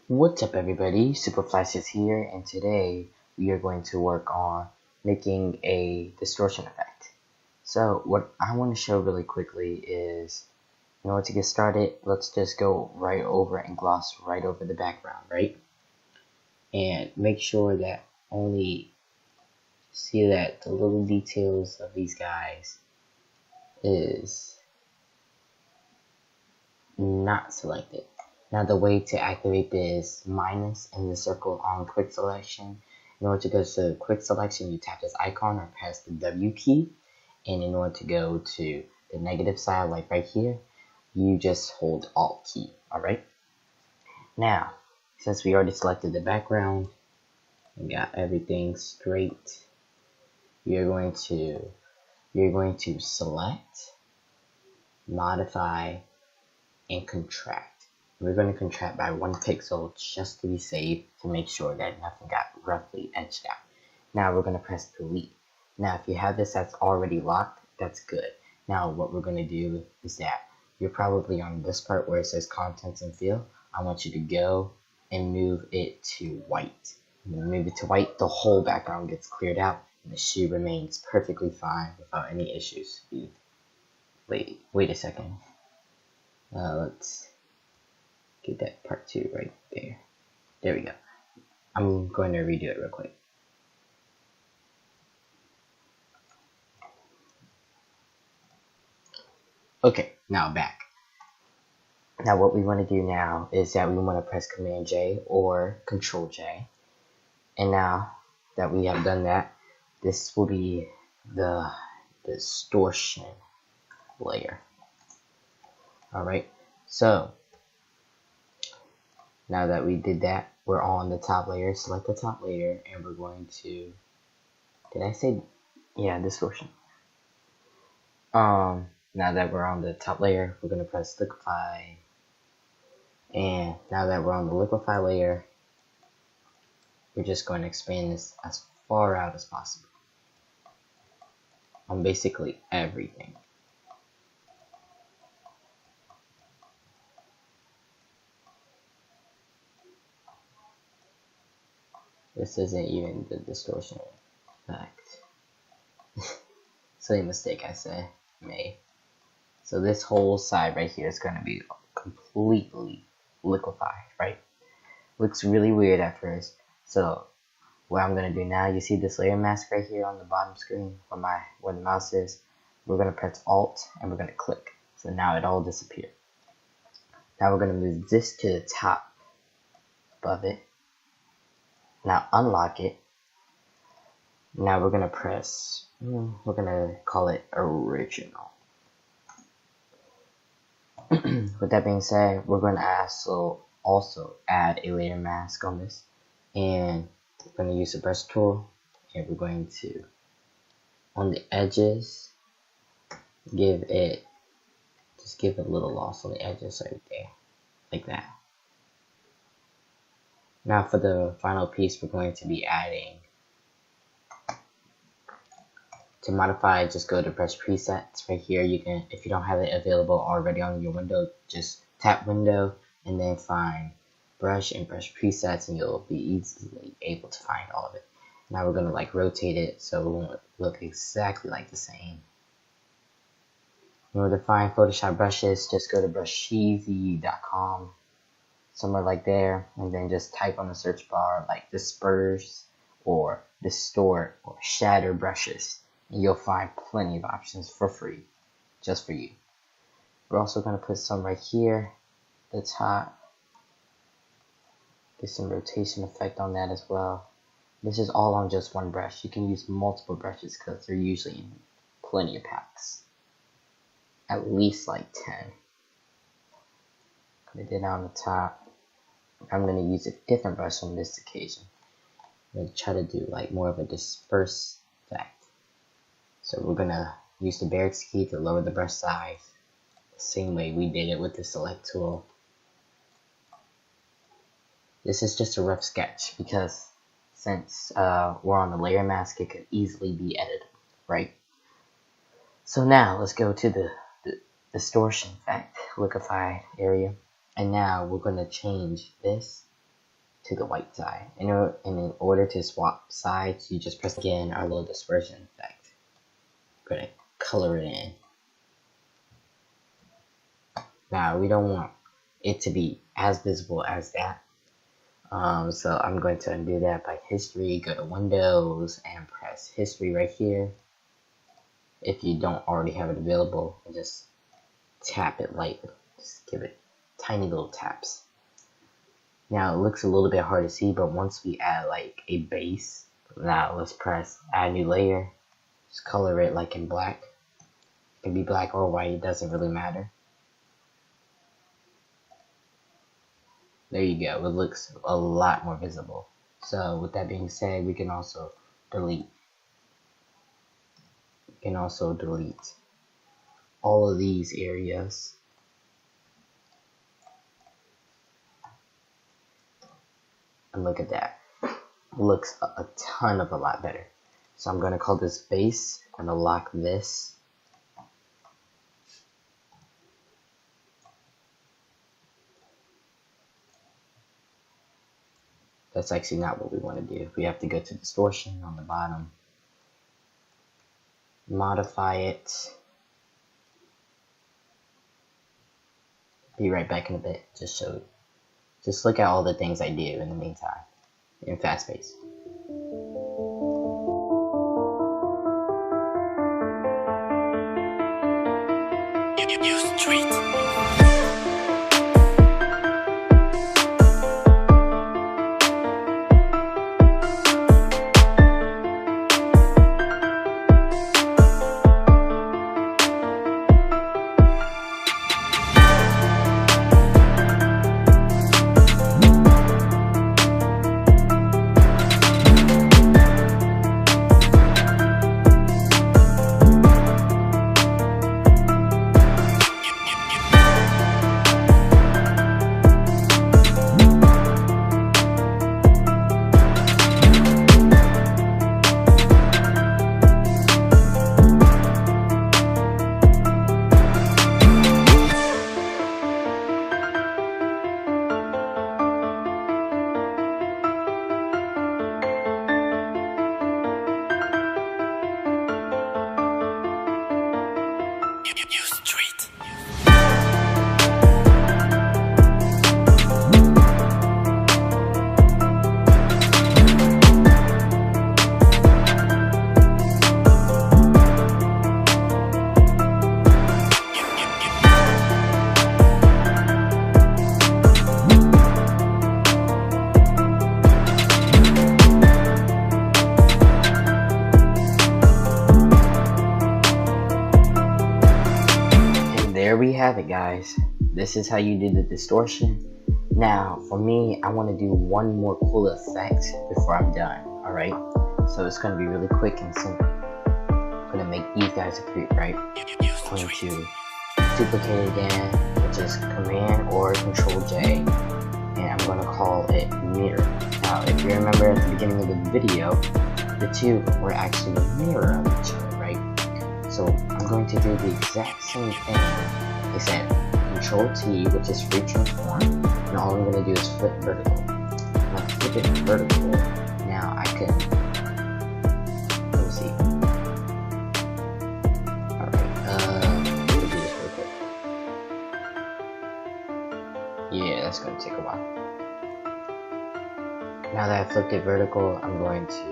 What's up everybody, Superflash is here, and today we are going to work on making a distortion effect. So what I want to show really quickly is, in order to get started, let's just go right over and gloss right over the background, right? And make sure that only see that the little details of these guys is not selected. Now the way to activate this minus in the circle on quick selection. In order to go to quick selection, you tap this icon or press the W key. And in order to go to the negative side, like right here, you just hold Alt key, alright? Now, since we already selected the background, we got everything straight, you're going to select, modify, and contract. We're going to contract by 1 pixel just to be safe, to make sure that nothing got roughly edged out. Now we're going to press delete. Now if you have this that's already locked, that's good. Now what we're going to do is that you're probably on this part where it says contents and fill. I want you to go and move it to white. When you move it to white, the whole background gets cleared out and the shoe remains perfectly fine without any issues. Wait a second. Let's get that part 2 right there. There we go. I'm going to redo it real quick. Okay, now back. Now what we want to do now is that we want to press Command J or Control J. And now that we have done that, this will be the distortion layer. Alright, so now that we did that, we're on the top layer. Select the top layer, and we're going to, did I say, yeah, distortion. Now that we're on the top layer, we're going to press liquefy, and now that we're on the liquefy layer, we're just going to expand this as far out as possible on basically everything. This isn't even the distortion effect. Silly mistake I made. So this whole side right here is going to be completely liquefied, right? Looks really weird at first. So what I'm going to do now, you see this layer mask right here on the bottom screen where the mouse is. We're going to press Alt and we're going to click. So now it all disappeared. Now we're going to move this to the top above it. Now unlock it. Now we're going to press, we're going to call it original. With that being said, we're going to also add a layer mask on this. And we're going to use the brush tool. And we're going to, on the edges, give it a little loss on the edges right there. Like that. Now for the final piece, we're going to be adding, to modify, just go to brush presets right here. You can, if you don't have it available already on your window, just tap window and then find brush and brush presets, and you'll be easily able to find all of it. Now we're going to like rotate it so it won't look exactly like the same. In order to find Photoshop brushes, just go to brusheezy.com, somewhere like there, and then just type on the search bar like disperse or distort or shatter brushes, and you'll find plenty of options for free, just for you. We're also going to put some right here, the top, get some rotation effect on that as well. This is all on just one brush. You can use multiple brushes because they're usually in plenty of packs. At least like 10. Put it on the top. I'm going to use a different brush on this occasion. I'm going to try to do like more of a disperse effect. So we're going to use the Barrett's key to lower the brush size, the same way we did it with the select tool. This is just a rough sketch because since we're on the layer mask, it could easily be edited, right? So now let's go to the distortion effect, liquefied area, and now we're going to change this to the white side. And in order to swap sides, you just press again our little dispersion effect. I'm gonna color it in. Now we don't want it to be as visible as that. So I'm going to undo that by history, go to Windows and press history right here. If you don't already have it available, and just tap it lightly. Just give it tiny little taps. Now it looks a little bit hard to see, but once we add like a base, now let's press add new layer. Just color it like in black. It can be black or white, it doesn't really matter. There you go, it looks a lot more visible. So with that being said, we can also delete. We can also delete all of these areas. And look at that. It looks a ton of a lot better. So I'm going to call this base. I'm going to lock this. That's actually not what we want to do. We have to go to distortion on the bottom. Modify it. Be right back in a bit. Just look at all the things I do in the meantime in fast pace. There we have it, guys. This is how you do the distortion. Now for me, I want to do one more cool effect before I'm done. Alright, so it's going to be really quick and simple. I'm going to make these guys appear, right? I'm going to duplicate it again, which is Command or Control J, and I'm going to call it mirror. Now if you remember at the beginning of the video, the two were actually a mirror of each other, right? So I'm going to do the exact same thing, except Control T, which is free transform, and all I'm going to do is flip vertical. When I flip it vertical, now I can, let me see. Alright, let me do this real quick. Yeah, that's going to take a while. Now that I flipped it vertical, I'm going to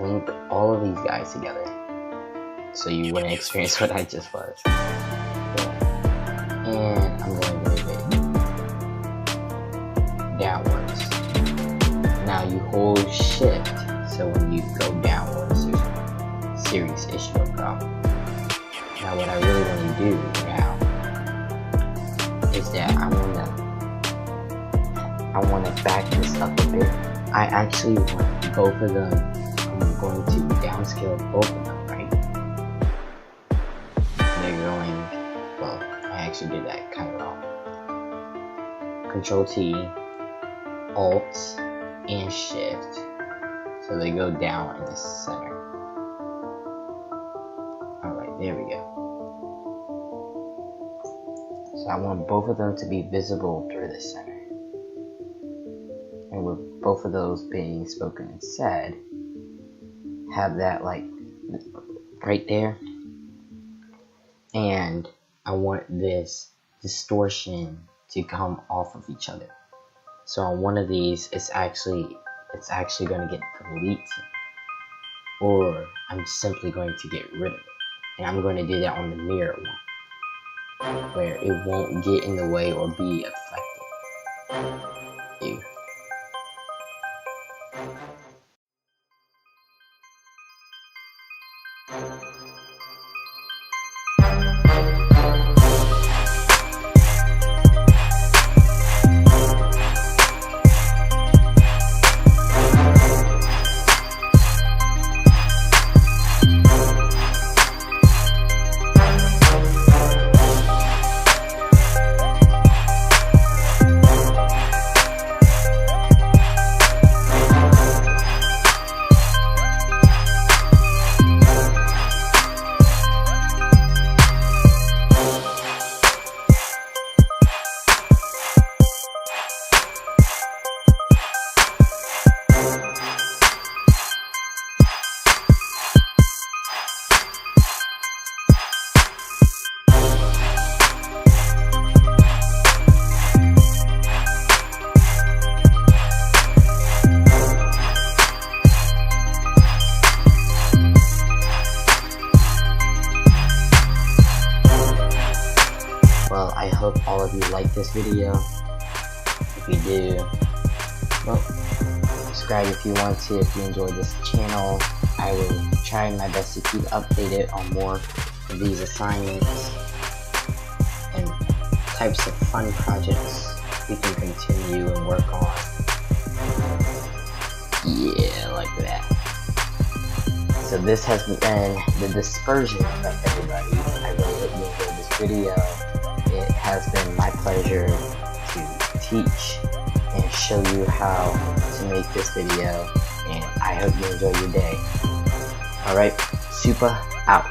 link all of these guys together, so you wouldn't experience what I just was. And I'm going to move it downwards. Now you hold shift, so when you go downwards, there's a serious issue or problem. Now what I really want to do now is that I want to back this up a bit. I actually want both of them. I'm going to downscale both of them, right? They're going, well, I actually did that kind of wrong. Control T, Alt, and Shift, so they go down in the center. Alright, there we go. So I want both of them to be visible through the center. and with both of those being spoken and said, have that like right there, and I want this distortion to come off of each other. So on one of these, it's actually going to get deleted, or I'm simply going to get rid of it. And I'm going to do that on the mirror one, where it won't get in the way or be affected. Ew. Well, I hope all of you like this video. If you do, well, subscribe if you want to, if you enjoyed this channel. I will try my best to keep updated on more of these assignments and types of fun projects we can continue and work on. Yeah, like that. So this has been the dispersion effect, everybody. I really hope you enjoyed this video. It has been my pleasure to teach and show you how to make this video, and I hope you enjoy your day. Alright, super out.